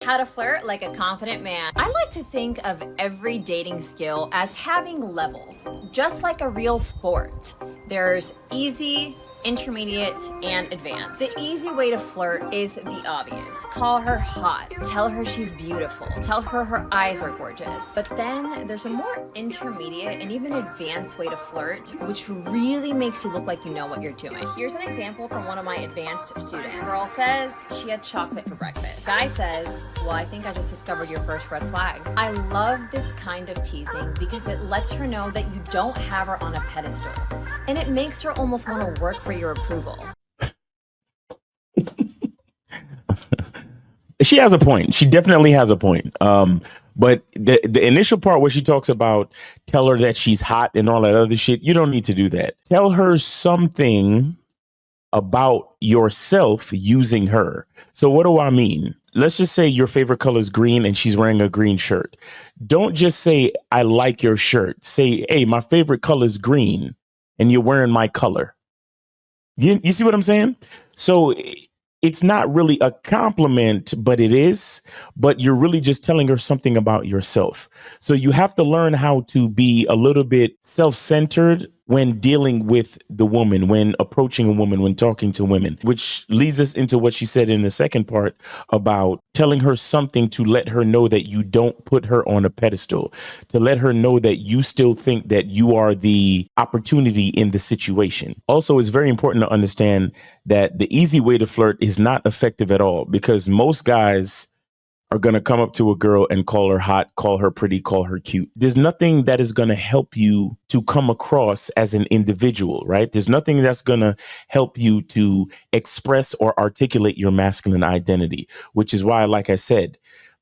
How to flirt like a confident man. I like to think of every dating skill as having levels, just like a real sport. There's easy, intermediate, and advanced. The easy way to flirt is the obvious. Call her hot, tell her she's beautiful, tell her her eyes are gorgeous. But then there's a more intermediate and even advanced way to flirt, which really makes you look like you know what you're doing. Here's an example from one of my advanced students. Girl says she had chocolate for breakfast. Guy says, well, I think I just discovered your first red flag. I love this kind of teasing because it lets her know that you don't have her on a pedestal. And it makes her almost want to work for your approval. She has a point. She definitely has a point. But the initial part where she talks about tell her that she's hot and all that other shit, you don't need to do that. Tell her something about yourself using her. So what do I mean? Let's just say your favorite color is green and she's wearing a green shirt. Don't just say, I like your shirt. Say, hey, my favorite color is green and you're wearing my color. You see what I'm saying? So it's not really a compliment, but it is. But you're really just telling her something about yourself. So you have to learn how to be a little bit self-centered when dealing with the woman, when approaching a woman, when talking to women, which leads us into what she said in the second part about telling her something to let her know that you don't put her on a pedestal, to let her know that you still think that you are the opportunity in the situation. Also, it's very important to understand that the easy way to flirt is not effective at all because most guys are going to come up to a girl and call her hot, call her pretty, call her cute. There's nothing that is going to help you to come across as an individual, right? There's nothing that's going to help you to express or articulate your masculine identity, which is why, like I said,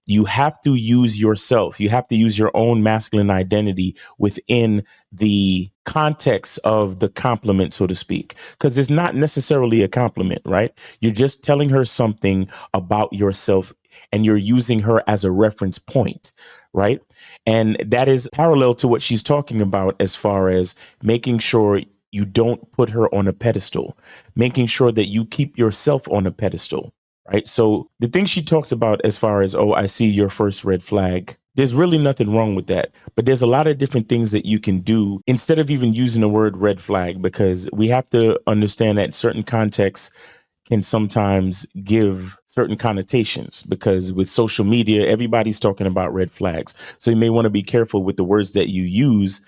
you have to use yourself. You have to use your own masculine identity within the context of the compliment, so to speak, because it's not necessarily a compliment, right? You're just telling her something about yourself and you're using her as a reference point, right? And that is parallel to what she's talking about as far as making sure you don't put her on a pedestal, making sure that you keep yourself on a pedestal. Right. So the thing she talks about as far as, oh, I see your first red flag. There's really nothing wrong with that. But there's a lot of different things that you can do instead of even using the word red flag, because we have to understand that certain contexts can sometimes give certain connotations, because with social media, everybody's talking about red flags. So you may want to be careful with the words that you use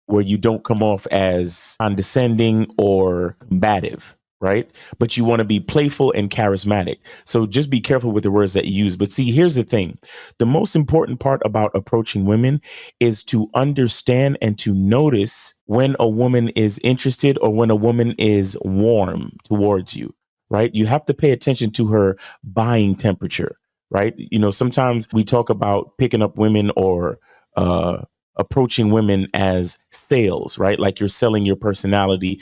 where you don't come off as condescending or combative. Right. But you want to be playful and charismatic. So just be careful with the words that you use. But see, here's the thing. The most important part about approaching women is to understand and to notice when a woman is interested or when a woman is warm towards you. Right. You have to pay attention to her buying temperature. Right. You know, sometimes we talk about picking up women or approaching women as sales, right? Like you're selling your personality.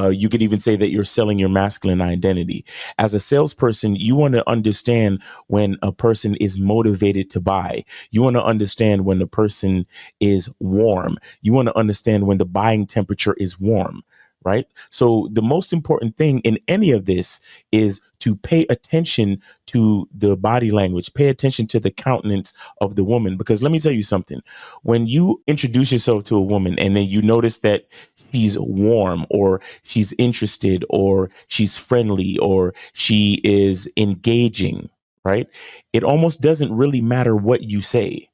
You could even say that you're selling your masculine identity. As a salesperson, you want to understand when a person is motivated to buy. You want to understand when the person is warm. You want to understand when the buying temperature is warm. Right. So the most important thing in any of this is to pay attention to the body language, pay attention to the countenance of the woman. Because let me tell you something, when you introduce yourself to a woman and then you notice that she's warm or she's interested or she's friendly or she is engaging, right? It almost doesn't really matter what you say.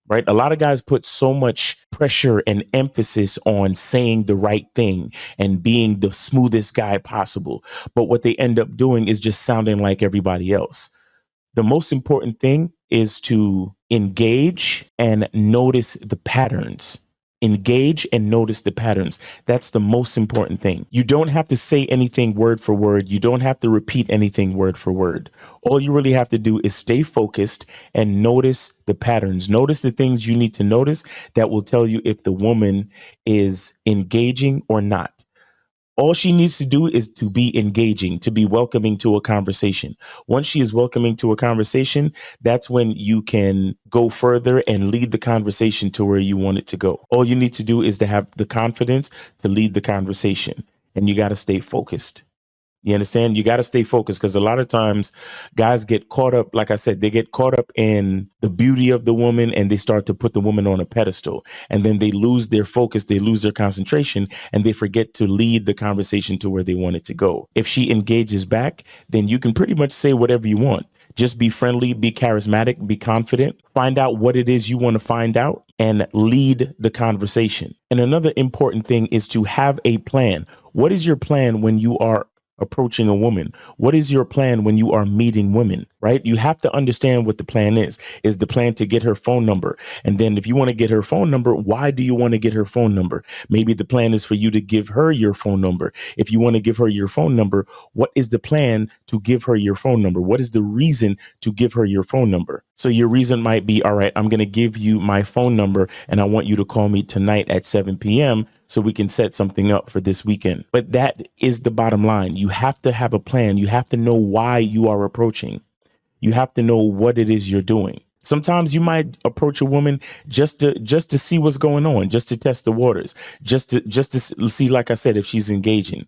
Right. A lot of guys put so much pressure and emphasis on saying the right thing and being the smoothest guy possible. But what they end up doing is just sounding like everybody else. The most important thing is to engage and notice the patterns. Engage and notice the patterns. That's the most important thing. You don't have to say anything word for word. You don't have to repeat anything word for word. All you really have to do is stay focused and notice the patterns. Notice the things you need to notice that will tell you if the woman is engaging or not. All she needs to do is to be engaging, to be welcoming to a conversation. Once she is welcoming to a conversation, that's when you can go further and lead the conversation to where you want it to go. All you need to do is to have the confidence to lead the conversation, and you got to stay focused. You understand? You got to stay focused because a lot of times guys get caught up, like I said, they get caught up in the beauty of the woman and they start to put the woman on a pedestal. And then they lose their focus, they lose their concentration, and they forget to lead the conversation to where they want it to go. If she engages back, then you can pretty much say whatever you want. Just be friendly, be charismatic, be confident, find out what it is you want to find out and lead the conversation. And another important thing is to have a plan. What is your plan when you are approaching a woman? What is your plan when you are meeting women, right? You have to understand what the plan is. Is the plan to get her phone number? And then if you want to get her phone number, why do you want to get her phone number? Maybe the plan is for you to give her your phone number. If you want to give her your phone number, what is the plan to give her your phone number? What is the reason to give her your phone number? So your reason might be, all right, I'm going to give you my phone number and I want you to call me tonight at 7 p.m. so we can set something up for this weekend. But that is the bottom line. You have to have a plan. You have to know why you are approaching. You have to know what it is you're doing. Sometimes you might approach a woman just to see what's going on, just to test the waters, just to see, like I said, if she's engaging.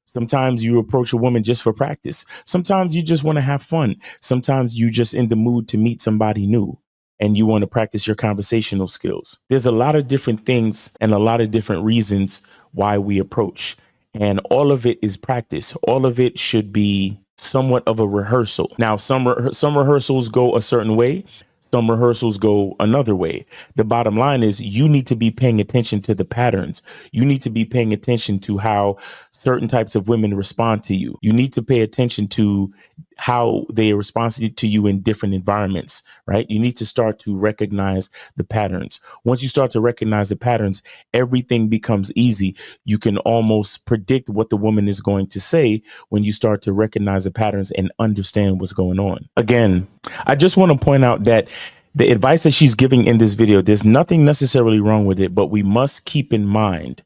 Sometimes you approach a woman just for practice. Sometimes you just want to have fun. Sometimes you just in the mood to meet somebody new and you want to practice your conversational skills. There's a lot of different things and a lot of different reasons why we approach. And all of it is practice. All of it should be somewhat of a rehearsal. Now, some rehearsals go a certain way. Some rehearsals go another way. The bottom line is you need to be paying attention to the patterns. You need to be paying attention to how certain types of women respond to you. You need to pay attention to how they respond to you in different environments, right? You need to start to recognize the patterns. Once you start to recognize the patterns, everything becomes easy. You can almost predict what the woman is going to say when you start to recognize the patterns and understand what's going on. Again, I just want to point out that the advice that she's giving in this video, there's nothing necessarily wrong with it, but we must keep in mind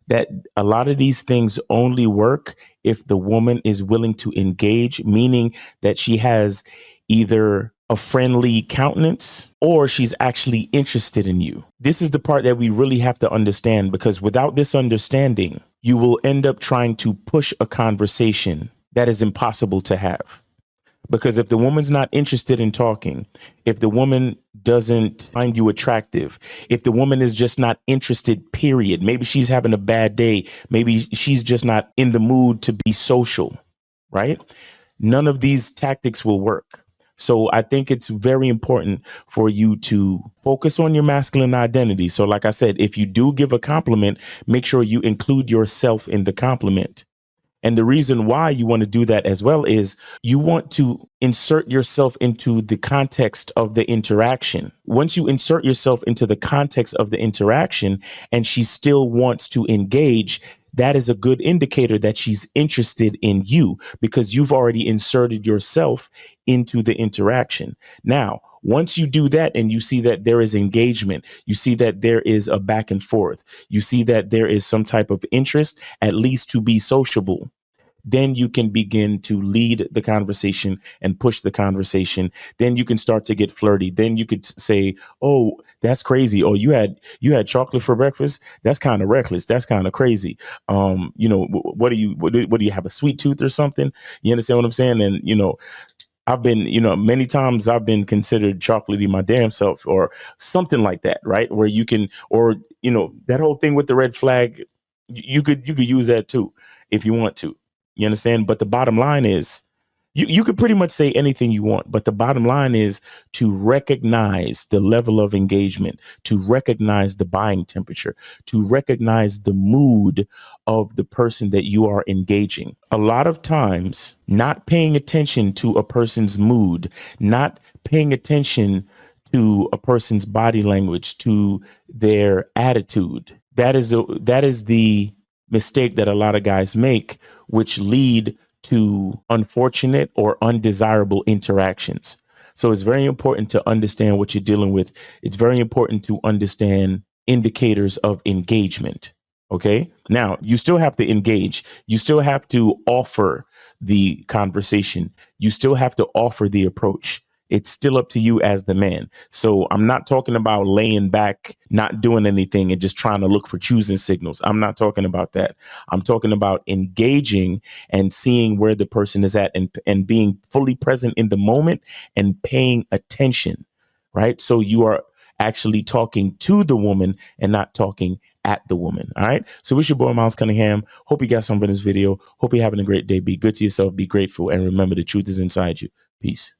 that a lot of these things only work if the woman is willing to engage, meaning that she has either a friendly countenance or she's actually interested in you. This is the part that we really have to understand, because without this understanding, you will end up trying to push a conversation that is impossible to have. Because if the woman's not interested in talking, if the woman doesn't find you attractive, if the woman is just not interested, period, maybe she's having a bad day, maybe she's just not in the mood to be social, right? None of these tactics will work. So I think it's very important for you to focus on your masculine identity. So like I said, if you do give a compliment, make sure you include yourself in the compliment. And the reason why you want to do that as well is you want to insert yourself into the context of the interaction. Once you insert yourself into the context of the interaction and she still wants to engage, that is a good indicator that she's interested in you because you've already inserted yourself into the interaction. Now, once you do that and you see that there is engagement, you see that there is a back and forth, you see that there is some type of interest, at least to be sociable, then you can begin to lead the conversation and push the conversation. Then you can start to get flirty. Then you could say, "Oh, that's crazy. Oh, you had chocolate for breakfast. That's kind of reckless. That's kind of crazy. What do you have, a sweet tooth or something?" You understand what I'm saying? And I've been, many times I've been considered chocolatey my damn self or something like that, right? Where you can, or, that whole thing with the red flag, you could use that too, if you want to, you understand? But the bottom line is you could pretty much say anything you want, but the bottom line is to recognize the level of engagement, to recognize the buying temperature, to recognize the mood of the person that you are engaging. A lot of times, not paying attention to a person's mood, not paying attention to a person's body language, to their attitude, that is the mistake that a lot of guys make, which lead to unfortunate or undesirable interactions. So it's very important to understand what you're dealing with. It's very important to understand indicators of engagement. Okay. Now, you still have to engage. You still have to offer the conversation. You still have to offer the approach. It's still up to you as the man. So I'm not talking about laying back, not doing anything and just trying to look for choosing signals. I'm not talking about that. I'm talking about engaging and seeing where the person is at, and being fully present in the moment and paying attention, right? So you are actually talking to the woman and not talking at the woman. All right. So it's your boy, Miles Cunningham. Hope you got something from this video. Hope you're having a great day. Be good to yourself. Be grateful. And remember, the truth is inside you. Peace.